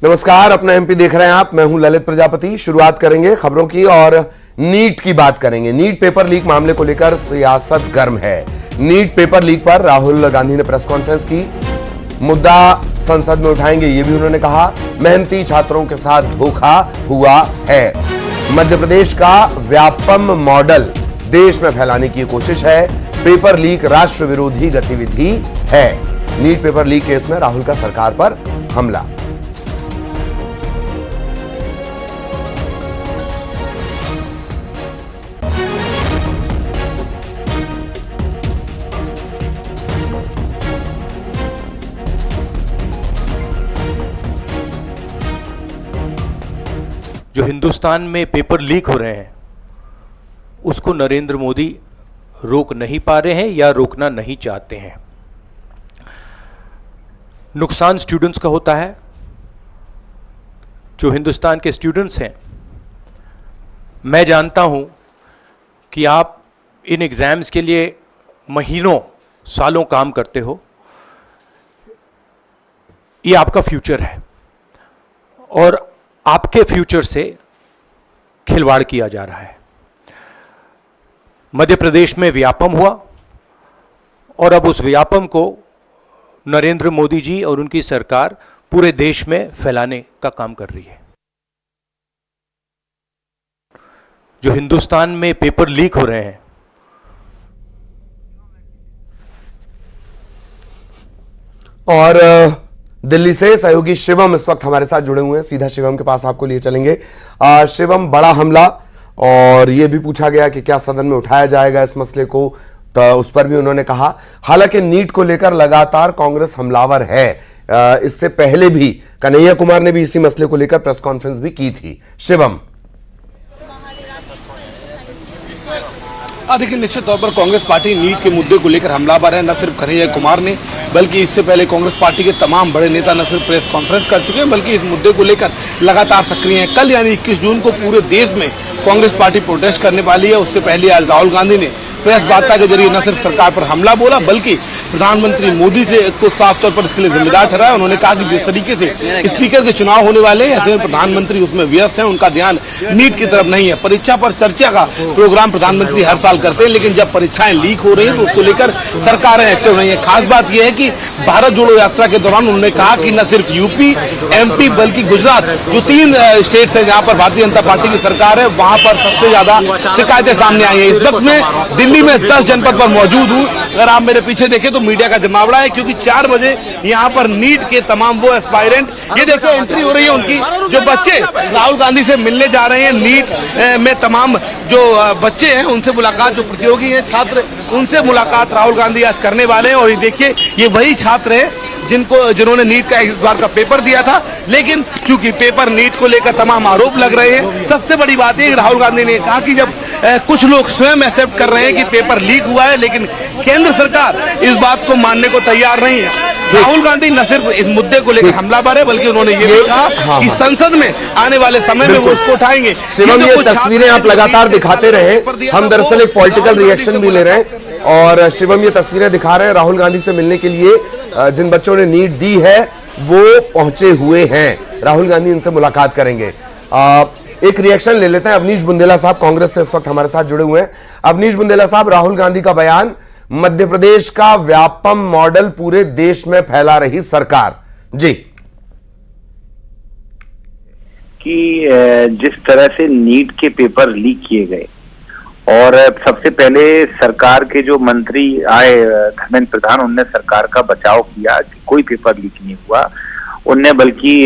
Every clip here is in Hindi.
नमस्कार, अपना एमपी देख रहे हैं आप। मैं हूं ललित प्रजापति। शुरुआत करेंगे खबरों की और नीट की बात करेंगे। नीट पेपर लीक मामले को लेकर सियासत गर्म है। नीट पेपर लीक पर राहुल गांधी ने प्रेस कॉन्फ्रेंस की, मुद्दा संसद में उठाएंगे, ये भी उन्होंने कहा। मेहनती छात्रों के साथ धोखा हुआ है। मध्य प्रदेश का व्यापम मॉडल देश में फैलाने की कोशिश है। पेपर लीक राष्ट्र विरोधी गतिविधि है। नीट पेपर लीक केस में राहुल का सरकार पर हमला। जो हिंदुस्तान में पेपर लीक हो रहे हैं उसको नरेंद्र मोदी रोक नहीं पा रहे हैं या रोकना नहीं चाहते हैं। नुकसान स्टूडेंट्स का होता है। जो हिंदुस्तान के स्टूडेंट्स हैं, मैं जानता हूं कि आप इन एग्जाम्स के लिए महीनों सालों काम करते हो। ये आपका फ्यूचर है और आपके फ्यूचर से खिलवाड़ किया जा रहा है। मध्य प्रदेश में व्यापम हुआ और अब उस व्यापम को नरेंद्र मोदी जी और उनकी सरकार पूरे देश में फैलाने का काम कर रही है। जो हिंदुस्तान में पेपर लीक हो रहे हैं, और दिल्ली से सहयोगी शिवम इस वक्त हमारे साथ जुड़े हुए हैं। सीधा शिवम के पास आपको लिए चलेंगे। शिवम, बड़ा हमला और यह भी पूछा गया कि क्या सदन में उठाया जाएगा इस मसले को, तो उस पर भी उन्होंने कहा। हालांकि नीट को लेकर लगातार कांग्रेस हमलावर है। इससे पहले भी कन्हैया कुमार ने भी इसी मसले को लेकर प्रेस कॉन्फ्रेंस भी की थी। शिवम, देखिए, निश्चित तौर पर कांग्रेस पार्टी नीट के मुद्दे को लेकर हमलावर है। न सिर्फ कन्हैया कुमार ने, बल्कि इससे पहले कांग्रेस पार्टी के तमाम बड़े नेता न सिर्फ प्रेस कॉन्फ्रेंस कर चुके हैं, बल्कि इस मुद्दे को लेकर लगातार सक्रिय हैं। कल यानी 21 जून को पूरे देश में कांग्रेस पार्टी प्रोटेस्ट करने वाली है। उससे पहले आज राहुल गांधी ने प्रेस वार्ता के जरिए न सिर्फ सरकार पर हमला बोला, बल्कि प्रधानमंत्री मोदी से को साफ तौर पर इसके लिए जिम्मेदार ठहराया। उन्होंने कहा कि जिस तरीके से स्पीकर के चुनाव होने वाले हैं, ऐसे में प्रधानमंत्री उसमें व्यस्त हैं, उनका ध्यान नीट की तरफ नहीं है। परीक्षा पर चर्चा का प्रोग्राम प्रधानमंत्री हर साल करते हैं, लेकिन जब परीक्षाएं लीक हो रही है तो उसको लेकर सरकारें एक्टिव नहीं है। खास बात यह है कि भारत जोड़ो यात्रा के दौरान उन्होंने कहा कि न सिर्फ यूपी, एमपी, बल्कि गुजरात, जो 3 स्टेट्स हैं जहां पर भारतीय जनता पार्टी की सरकार है, वहां पर सबसे ज्यादा शिकायतें सामने आई है। इस वक्त में दिल्ली में 10 जनपद पर मौजूद हूं। अगर आप मेरे पीछे देखें तो मीडिया का जमावड़ा है, क्योंकि 4 बजे यहां पर नीट के तमाम वो एस्पायरेंट, ये देखो एंट्री हो रही है उनकी, जो बच्चे राहुल गांधी से मिलने जा रहे हैं। नीट में तमाम जो बच्चे हैं उनसे मुलाकात, जो प्रतियोगी हैं छात्र, उनसे मुलाकात राहुल गांधी आज करने वाले हैं। और ये देखिए, ये वही छात्र हैं जिन्होंने नीट का इस बार का पेपर दिया था, लेकिन क्योंकि पेपर नीट को लेकर तमाम आरोप लग रहे हैं। सबसे बड़ी बात है, राहुल गांधी ने कहा कि जब कुछ लोग स्वयं एक्सेप्ट कर रहे हैं कि पेपर लीक हुआ है, लेकिन केंद्र सरकार इस बात को मानने को तैयार नहीं है। राहुल गांधी न सिर्फ इस मुद्दे को लेकर हमलावर है, बल्कि उन्होंने ये भी कहा कि संसद में आने वाले समय में वो उसको उठाएंगे। शिवम, ये तस्वीरें आप लगातार दिखाते रहे। हम दरअसल एक पॉलिटिकल रिएक्शन भी ले रहे हैं और शिवम ये तस्वीरें दिखा रहे हैं। राहुल गांधी से मिलने के लिए जिन बच्चों ने नीट दी है वो पहुंचे हुए हैं। राहुल गांधी इनसे मुलाकात करेंगे। एक रिएक्शन ले लेते हैं। अवनीश बुंदेला साहब कांग्रेस से इस वक्त हमारे साथ जुड़े हुए हैं। अवनीश बुंदेला साहब, राहुल गांधी का बयान, मध्य प्रदेश का व्यापम मॉडल पूरे देश में फैला रही सरकार। जी, कि जिस तरह से नीट के पेपर लीक किए गए और सबसे पहले सरकार के जो मंत्री आए धर्मेंद्र प्रधान, उनने सरकार का बचाव किया कि कोई पेपर लीक नहीं हुआ। उनने बल्कि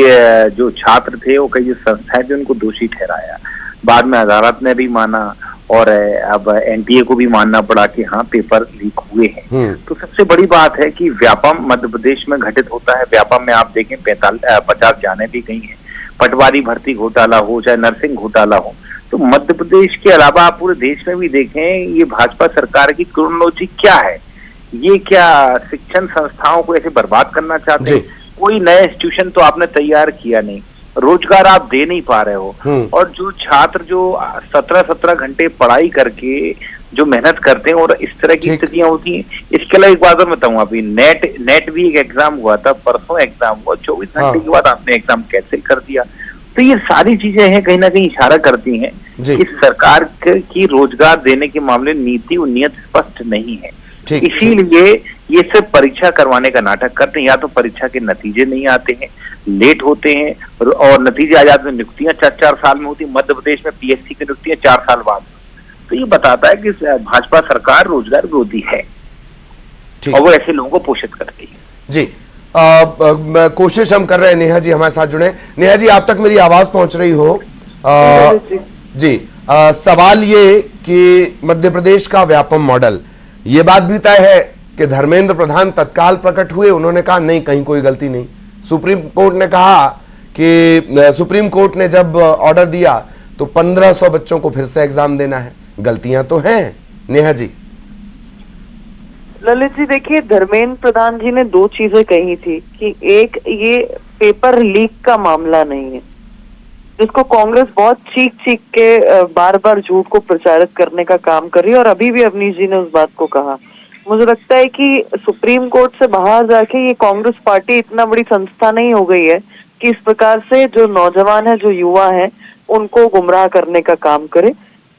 जो छात्र थे, वो कई जो संस्थाएं थी, उनको दोषी ठहराया। बाद में अदालत ने भी माना और अब एनटीए को भी मानना पड़ा कि हाँ पेपर लीक हुए हैं। तो सबसे बड़ी बात है कि व्यापम मध्य प्रदेश में घटित होता है। व्यापम में आप देखें 50 जाने भी गई हैं। पटवारी भर्ती घोटाला हो चाहे नर्सिंग घोटाला हो, तो मध्य प्रदेश के अलावा आप पूरे देश में भी देखें, ये भाजपा सरकार की क्रोनोलॉजी क्या है। ये क्या शिक्षण संस्थाओं को ऐसे बर्बाद करना चाहते हैं? कोई नया इंस्टीट्यूशन तो आपने तैयार किया नहीं, रोजगार आप दे नहीं पा रहे हो। और जो छात्र जो 17-17 घंटे पढ़ाई करके जो मेहनत करते हैं और इस तरह की स्थितियां होती हैं। इसके अलावा एक बात और बताऊं, अभी नेट भी एक एग्जाम हुआ था, परसों एग्जाम हुआ, 24 घंटे के बाद आपने एग्जाम कैंसिल कर दिया। तो ये सारी चीजें हैं, कहीं ना कहीं इशारा करती हैं कि सरकार की रोजगार देने के मामले नीति और नियत स्पष्ट नहीं है। इसीलिए ये सिर्फ परीक्षा करवाने का नाटक करते हैं। या तो परीक्षा के नतीजे नहीं आते हैं, लेट होते हैं, और नतीजे आ जाते हैं, नियुक्तियां 4-4 साल में होती। मध्य प्रदेश में पीएससी की नियुक्तियां 4 साल बाद। तो ये बताता है कि भाजपा सरकार रोजगार विरोधी है और वो ऐसे लोगों को पोषित करती है। जी कोशिश हम कर रहे हैं, नेहा जी हमारे साथ जुड़े। नेहा जी, आप तक मेरी आवाज पहुंच रही हो? जी सवाल ये कि मध्य प्रदेश का व्यापम मॉडल, ये बात भी तय है कि धर्मेंद्र प्रधान तत्काल प्रकट हुए, उन्होंने कहा नहीं, कहीं कोई गलती नहीं। सुप्रीम कोर्ट ने कहा कि सुप्रीम कोर्ट ने जब ऑर्डर दिया तो 1500 बच्चों को फिर से एग्जाम देना है। गलतियां तो हैं नेहा जी। ललित जी देखिए, धर्मेंद्र प्रधान जी ने 2 चीजें कही थी कि एक, ये पेपर लीक का मामला नहीं है, जिसको कांग्रेस बहुत चीख के बार बार झूठ को प्रचारित करने का काम कर रही है, और अभी भी अवनीश जी ने उस बात को कहा। मुझे लगता है कि सुप्रीम कोर्ट से बाहर जाके ये कांग्रेस पार्टी इतना बड़ी संस्था नहीं हो गई है कि इस प्रकार से जो नौजवान है, जो युवा है, उनको गुमराह करने का काम करे।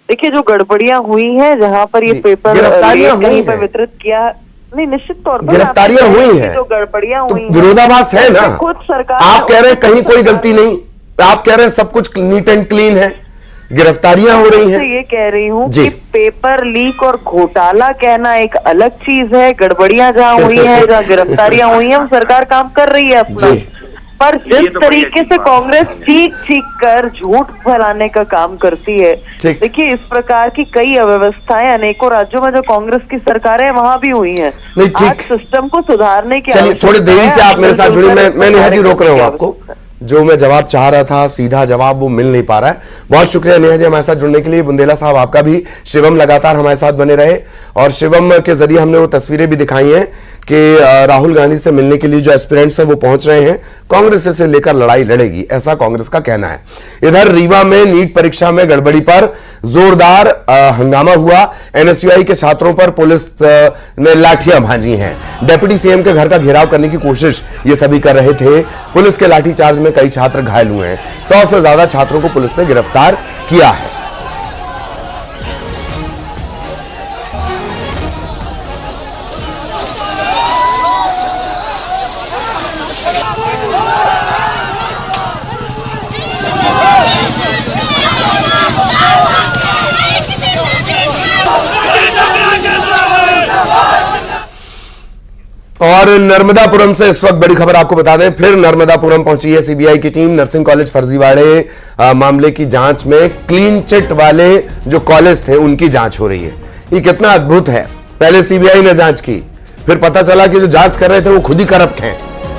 देखिए, जो गड़बड़ियां हुई हैं, जहां पर ये पेपर कहीं पर वितरित किया, नहीं, निश्चित तौर पर गिरफ्तारियां हुई हैं, जो गड़बड़ियां हुई, विरोधाभास है ना। खुद सरकार, आप कह रहे हैं कहीं कोई गलती नहीं, आप कह रहे हैं सब कुछ नीट एंड क्लीन है, गिरफ्तारियां हो रही हैं। ये कह रही हूँ कि पेपर लीक और घोटाला कहना एक अलग चीज है। गड़बड़ियां जहाँ हुई हैं, जहाँ गिरफ्तारियां हुई हैं, सरकार काम कर रही है अपना। पर जिस तरीके से कांग्रेस चीख कर झूठ फैलाने का काम करती है, देखिए, इस प्रकार की कई अव्यवस्थाएं अनेकों राज्यों में जो कांग्रेस की सरकारें वहां भी हुई हैं। आज सिस्टम को सुधारने की, चलिए थोड़ी देरी से आप मेरे साथ जुड़ी, मैं नेहा जी रोक रहा हूँ आपको। जो मैं जवाब चाह रहा था, सीधा जवाब, वो मिल नहीं पा रहा है। बहुत शुक्रिया नेहा जी हमारे साथ जुड़ने के लिए। बुंदेला साहब आपका भी। शिवम लगातार हमारे साथ बने रहे, और शिवम के जरिए हमने वो तस्वीरें भी दिखाई हैं कि राहुल गांधी से मिलने के लिए जो एस्पिरेंट्स हैं वो पहुंच रहे हैं। कांग्रेस से लेकर लड़ाई लड़ेगी, ऐसा कांग्रेस का कहना है। इधर रीवा में नीट परीक्षा में गड़बड़ी पर जोरदार हंगामा हुआ। एनएसयूआई के छात्रों पर पुलिस ने लाठियां भांजी हैं। डिप्टी सीएम के घर का घेराव करने की कोशिश ये सभी कर रहे थे। पुलिस के लाठीचार्ज में कई छात्र घायल हुए हैं। 100 से ज्यादा छात्रों को पुलिस ने गिरफ्तार किया है। और नर्मदापुरम से इस वक्त बड़ी खबर आपको बता दें, फिर नर्मदापुरम पहुंची है सीबीआई की टीम। नर्सिंग कॉलेज फर्जीवाड़े मामले की जांच में क्लीन चिट वाले जो कॉलेज थे उनकी जांच हो रही है। ये कितना अद्भुत है। पहले सीबीआई ने जांच की, फिर पता चला कि जो जांच कर रहे थे वो खुद ही करप्ट हैं,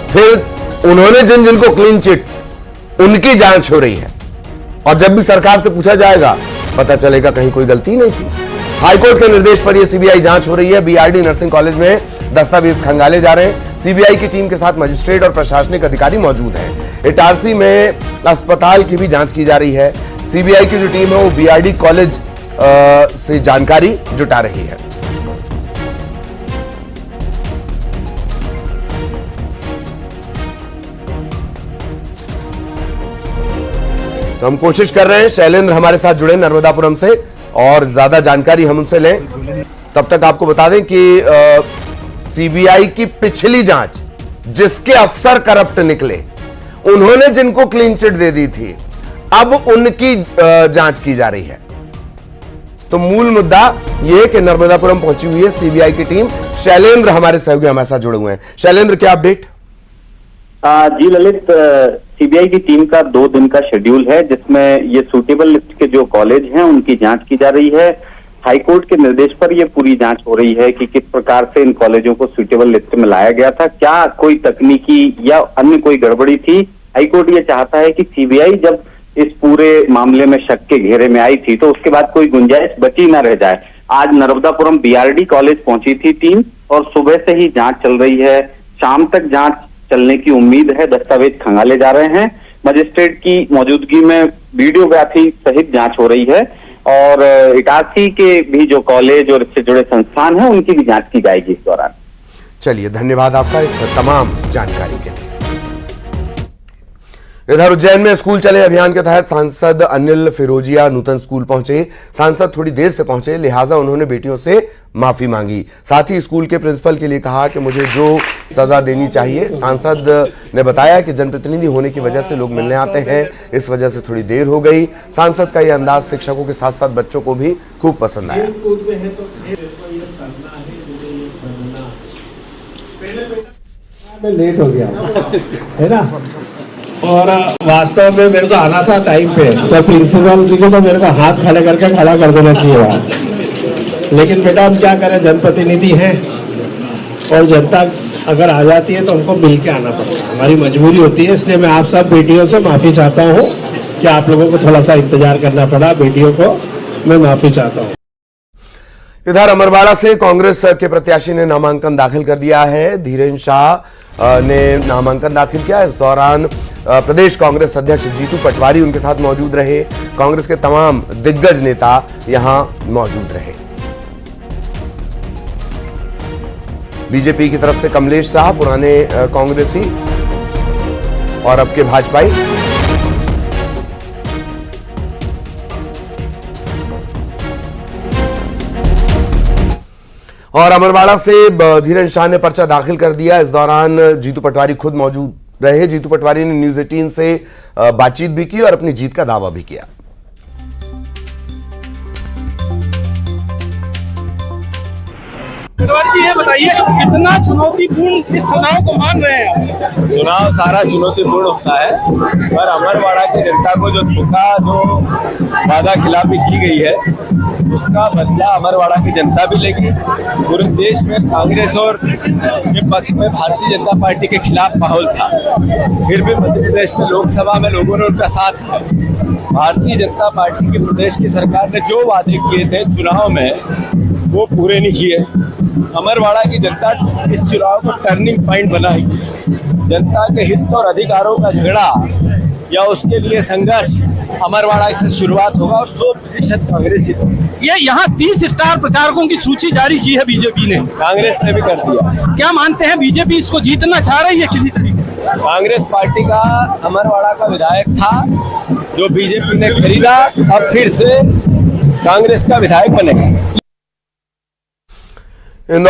फिर उन्होंने जिनको क्लीन चिट, उनकी जांच हो रही है। और जब भी सरकार से पूछा जाएगा पता चलेगा कहीं कोई गलती नहीं थी। हाईकोर्ट के निर्देश पर यह सीबीआई जांच हो रही है। बीआरडी नर्सिंग कॉलेज में दस्तावेज खंगाले जा रहे हैं। सीबीआई की टीम के साथ मजिस्ट्रेट और प्रशासनिक अधिकारी मौजूद हैं। इटारसी में अस्पताल की भी जांच की जा रही है। सीबीआई की जो टीम है वो बीआरडी कॉलेज से जानकारी जुटा रही है। तो हम कोशिश कर रहे हैं शैलेंद्र हमारे साथ जुड़े नर्मदापुरम से और ज्यादा जानकारी हम उनसे लें। तब तक आपको बता दें कि सीबीआई की पिछली जांच, जिसके अफसर करप्ट निकले, उन्होंने जिनको क्लीन चिट दे दी थी, अब उनकी जांच की जा रही है। तो मूल मुद्दा यह कि नर्मदापुरम पहुंची हुई है सीबीआई की टीम। शैलेंद्र हमारे सहयोगी हमारे साथ जुड़े हुए हैं। शैलेंद्र, क्या अपडेट? जी ललित, सीबीआई की टीम का 2 दिन का शेड्यूल है, जिसमें ये सूटेबल लिस्ट के जो कॉलेज हैं उनकी जांच की जा रही है। हाईकोर्ट के निर्देश पर ये पूरी जांच हो रही है कि किस प्रकार से इन कॉलेजों को सूटेबल लिस्ट में लाया गया था, क्या कोई तकनीकी या अन्य कोई गड़बड़ी थी। हाईकोर्ट ये चाहता है कि सीबीआई जब इस पूरे मामले में शक के घेरे में आई थी तो उसके बाद कोई गुंजाइश बची न रह जाए। आज नर्मदापुरम बीआरडी कॉलेज पहुंची थी टीम और सुबह से ही जांच चल रही है। शाम तक जांच चलने की उम्मीद है। दस्तावेज खंगाले जा रहे हैं। मजिस्ट्रेट की मौजूदगी में वीडियोग्राफी सहित जांच हो रही है। और इटारसी के भी जो कॉलेज और इससे जुड़े संस्थान हैं उनकी भी जांच की जाएगी इस दौरान। चलिए, धन्यवाद आपका इस तमाम जानकारी के लिए। इधर उज्जैन में स्कूल चले अभियान के तहत सांसद अनिल फिरोजिया नूतन स्कूल पहुंचे। सांसद थोड़ी देर से पहुंचे, लिहाजा उन्होंने बेटियों से माफी मांगी। साथ ही स्कूल के प्रिंसिपल के लिए कहा कि मुझे जो सजा देनी चाहिए। सांसद ने बताया कि जनप्रतिनिधि होने की वजह से लोग मिलने आते हैं, इस वजह से थोड़ी देर हो गई। सांसद का यह अंदाज शिक्षकों के साथ साथ बच्चों को भी खूब पसंद आया। लेट हो गया है ना, और वास्तव में मेरे को आना था टाइम पे, तो प्रिंसिपल जी को तो मेरे को हाथ खड़े करके खड़ा कर देना चाहिए। लेकिन बेटा हम क्या करें, जनप्रतिनिधि हैं और जनता अगर आ जाती है तो उनको मिल के आना पड़ता है, हमारी मजबूरी होती है। इसलिए मैं आप सब बेटियों से माफी चाहता हूँ कि आप लोगों को थोड़ा सा इंतजार करना पड़ा। बेटियों को मैं माफी चाहता हूँ। इधर अमरवाड़ा से कांग्रेस के प्रत्याशी ने नामांकन दाखिल कर दिया है। धीरेन शाह ने नामांकन दाखिल किया। इस दौरान प्रदेश कांग्रेस अध्यक्ष जीतू पटवारी उनके साथ मौजूद रहे। कांग्रेस के तमाम दिग्गज नेता यहां मौजूद रहे। बीजेपी की तरफ से कमलेश शाह, पुराने कांग्रेसी और अब के भाजपाई। और अमरवाड़ा से धीरेन शाह ने पर्चा दाखिल कर दिया। इस दौरान जीतू पटवारी खुद मौजूद रहे। जीतू पटवारी ने न्यूज 18 से बातचीत भी की और अपनी जीत का दावा भी किया। पटवारी जी ये बताइए, कितना चुनौतीपूर्ण इस चुनाव को मान रहे हैं? चुनाव सारा चुनौतीपूर्ण होता है, पर अमरवाड़ा की जनता को जो धोखा, जो वादा खिलाफी की गई है, उसका बदला अमरवाड़ा की जनता भी लेगी। पूरे देश में कांग्रेस और के पक्ष में भारतीय जनता पार्टी के खिलाफ माहौल था, फिर भी मध्य प्रदेश में लोकसभा में लोगों ने उनका साथ दिया। भारतीय जनता पार्टी की प्रदेश की सरकार ने जो वादे किए थे चुनाव में, वो पूरे नहीं किए। अमरवाड़ा की जनता इस चुनाव को टर्निंग पॉइंट बनाएगी। जनता के हित और अधिकारों का झगड़ा या उसके लिए संघर्ष अमरवाड़ा से शुरुआत होगा और 100% कांग्रेस जीतेगी। ये यहाँ 30 स्टार प्रचारकों की सूची जारी की है बीजेपी ने, कांग्रेस ने भी कर दिया। क्या मानते हैं, बीजेपी इसको जीतना चाह रही है किसी तरीके? कांग्रेस पार्टी का अमरवाड़ा का विधायक था जो बीजेपी ने खरीदा, अब फिर से कांग्रेस का विधायक बनेगा।